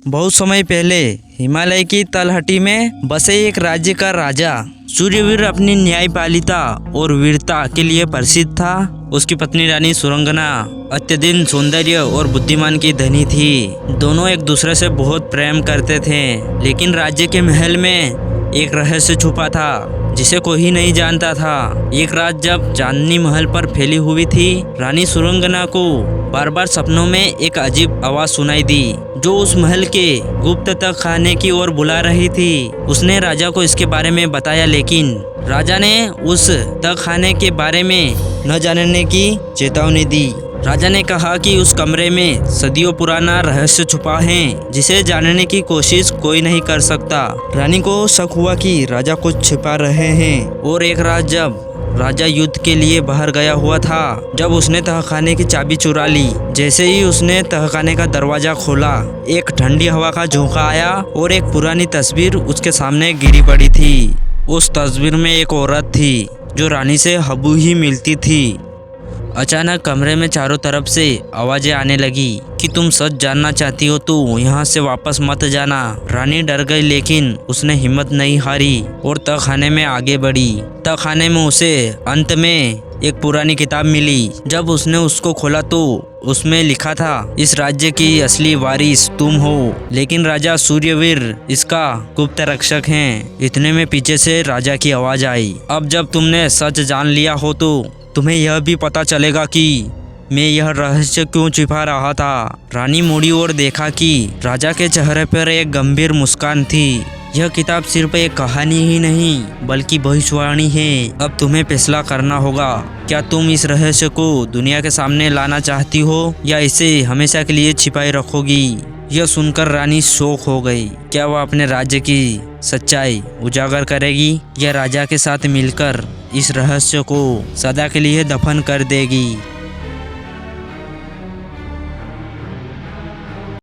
बहुत समय पहले हिमालय की तलहटी में बसे एक राज्य का राजा सूर्यवीर अपनी न्यायपालिता और वीरता के लिए प्रसिद्ध था। उसकी पत्नी रानी सुरंगना अत्यधिक सौंदर्य और बुद्धिमान की धनी थी। दोनों एक दूसरे से बहुत प्रेम करते थे, लेकिन राज्य के महल में एक रहस्य छुपा था जिसे कोई नहीं जानता था। एक रात जब चांदनी महल पर फैली हुई थी, रानी सुरंगना को बार बार सपनों में एक अजीब आवाज सुनाई दी जो उस महल के गुप्त तक खाने की ओर बुला रही थी। उसने राजा को इसके बारे में बताया, लेकिन राजा ने उस तक खाने के बारे में न जानने की चेतावनी दी। राजा ने कहा कि उस कमरे में सदियों पुराना रहस्य छुपा है जिसे जानने की कोशिश कोई नहीं कर सकता। रानी को शक हुआ कि राजा कुछ छिपा रहे हैं और एक रात जब राजा युद्ध के लिए बाहर गया हुआ था, जब उसने तहखाने की चाबी चुरा ली। जैसे ही उसने तहखाने का दरवाजा खोला, एक ठंडी हवा का झोंका आया और एक पुरानी तस्वीर उसके सामने गिरी पड़ी थी। उस तस्वीर में एक औरत थी जो रानी से हबू ही मिलती थी। अचानक कमरे में चारों तरफ से आवाजें आने लगी कि तुम सच जानना चाहती हो तो यहाँ से वापस मत जाना। रानी डर गई, लेकिन उसने हिम्मत नहीं हारी और तहखाने में आगे बढ़ी। तहखाने में उसे अंत में एक पुरानी किताब मिली। जब उसने उसको खोला तो उसमें लिखा था, इस राज्य की असली वारिस तुम हो, लेकिन राजा सूर्यवीर इसका गुप्त रक्षक हैं। इतने में पीछे से राजा की आवाज आई, अब जब तुमने सच जान लिया हो तो तुम्हें यह भी पता चलेगा कि मैं यह रहस्य क्यों छिपा रहा था। रानी मुड़ी और देखा कि राजा के चेहरे पर एक गंभीर मुस्कान थी। यह किताब सिर्फ एक कहानी ही नहीं बल्कि भविष्यवाणी है। अब तुम्हें फैसला करना होगा, क्या तुम इस रहस्य को दुनिया के सामने लाना चाहती हो या इसे हमेशा के लिए छिपाए रखोगी। यह सुनकर रानी शौक हो गई। क्या वह अपने राज्य की सच्चाई उजागर करेगी या राजा के साथ मिलकर इस रहस्य को सदा के लिए दफन कर देगी।